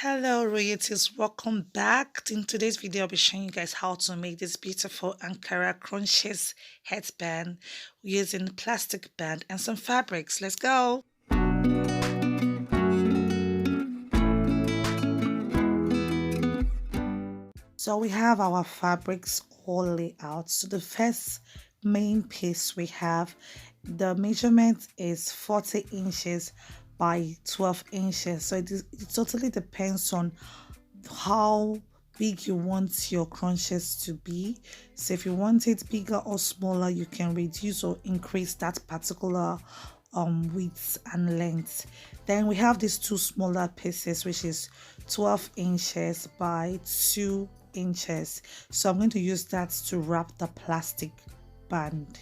Hello Royalties, welcome back. In today's video I'll be showing you guys how to make this beautiful Ankara Scrunchies headband using plastic band and some fabrics. Let's go. So we have our fabrics all laid out. So the first main piece we have, the measurement is 40 inches by 12 inches. So it totally depends on how big you want your crunches to be. So if you want it bigger or smaller, you can reduce or increase that particular width and length. Then we have these two smaller pieces, which is 12 inches by 2 inches. So I'm going to use that to wrap the plastic band.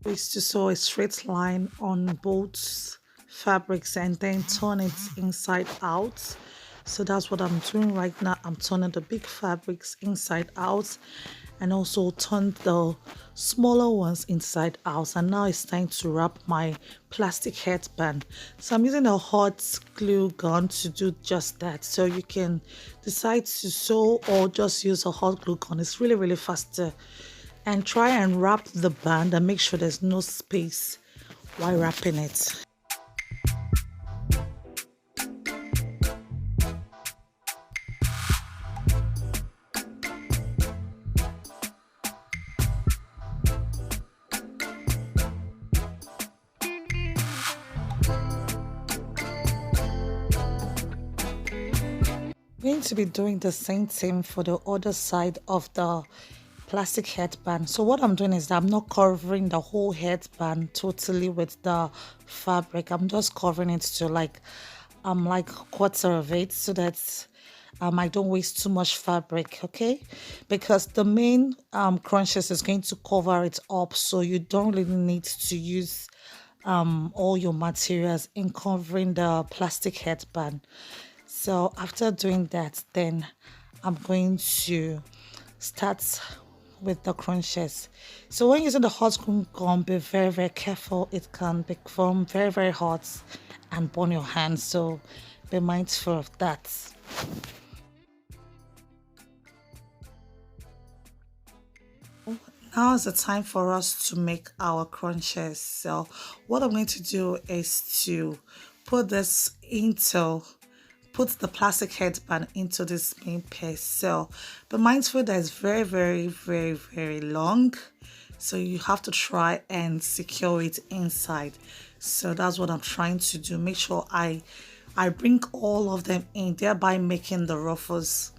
Is to sew a straight line on both fabrics and then turn it inside out. So that's what I'm doing right now. I'm turning the big fabrics inside out and also turn the smaller ones inside out. And now it's time to wrap my plastic headband. So I'm using a hot glue gun to do just that. So you can decide to sew or just use a hot glue gun. It's really faster. And try and wrap the band and make sure there's no space while wrapping it. I'm going to be doing the same thing for the other side of the plastic headband. So what I'm doing is that I'm not covering the whole headband totally with the fabric. I'm just covering it to like quarter of it so that I don't waste too much fabric, okay? Because the main crunches is going to cover it up, so you don't really need to use all your materials in covering the plastic headband. So after doing that, then I'm going to start with the crunches. So when using the hot glue gun, be very careful. It can become very hot and burn your hands, so be mindful of that. Now is the time for us to make our crunches. So what I'm going to do is to put the plastic headband into this main piece. So be mindful that it's very long, so you have to try and secure it inside. So that's what I'm trying to do. Make sure I bring all of them in, thereby making the ruffles.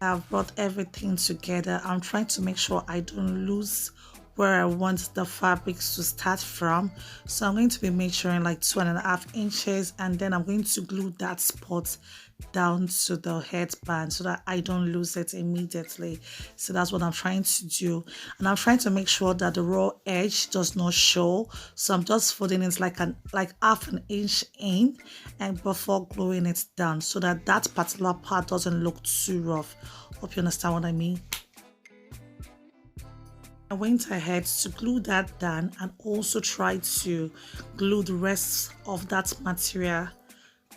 I've brought everything together. I'm trying to make sure I don't lose where I want the fabrics to start from. So I'm going to be measuring like 2.5 inches, and then I'm going to glue that spot down to the headband so that I don't lose it immediately. So that's what I'm trying to do, and I'm trying to make sure that the raw edge does not show. So I'm just folding it like half an inch in and before gluing it down so that that particular part doesn't look too rough. Hope you understand what I mean. I went ahead to glue that down and also try to glue the rest of that material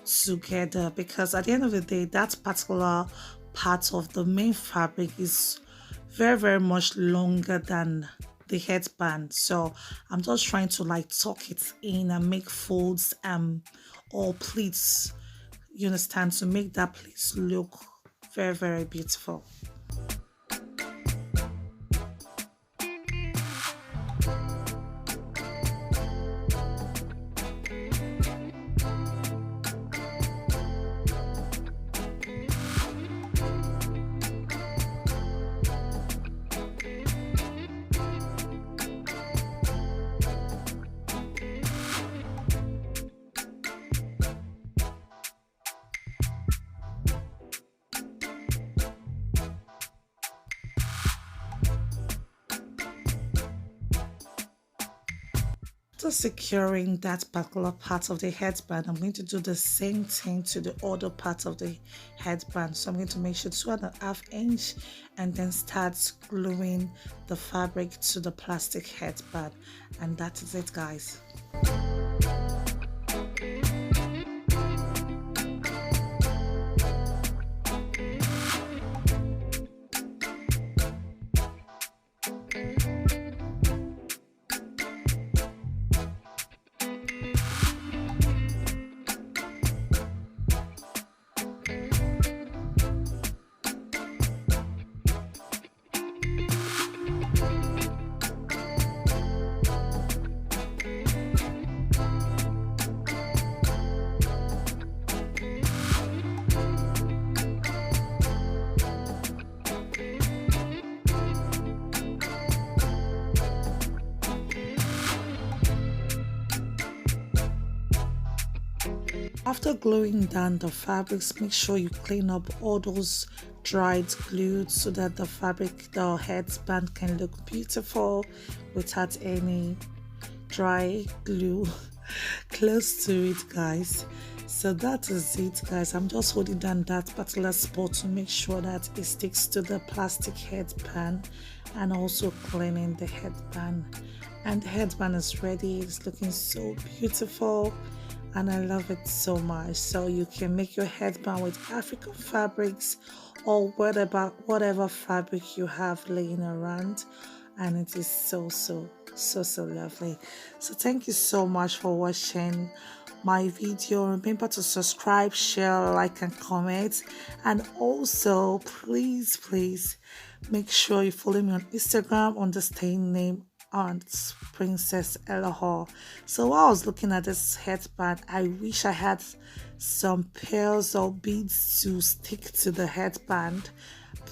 together, because at the end of the day, that particular part of the main fabric is very much longer than the headband, so I'm just trying to like tuck it in and make folds or pleats, you understand, to make that pleats look very beautiful. After securing that particular part of the headband, I'm going to do the same thing to the other part of the headband. So I'm going to measure 2.5 inch and then start gluing the fabric to the plastic headband, and that is it, guys. After gluing down the fabrics, make sure you clean up all those dried glue so that the headband can look beautiful without any dry glue close to it, guys. So that is it, guys. I'm just holding down that particular spot to make sure that it sticks to the plastic headband, and also cleaning the headband. And the headband is ready. It's looking so beautiful and I love it so much. So you can make your headband with African fabrics or whatever fabric you have laying around, and it is so lovely. So thank you so much for watching my video. Remember to subscribe, share, like and comment, and also please make sure you follow me on Instagram on the same name, Aunt PRINCESSELOHO. So while I was looking at this headband, I wish I had some pearls or beads to stick to the headband,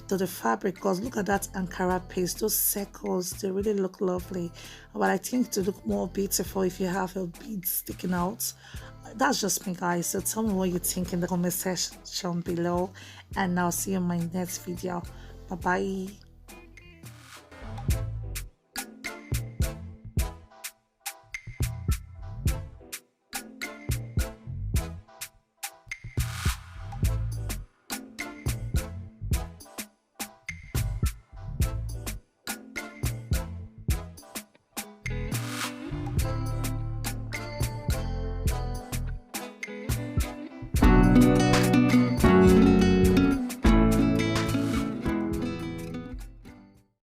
to the fabric, because look at that Ankara paste, those circles, they really look lovely. But I think to look more beautiful if you have a bead sticking out. That's just me, guys. So tell me what you think in the comment section below, and I'll see you in my next video. Bye bye.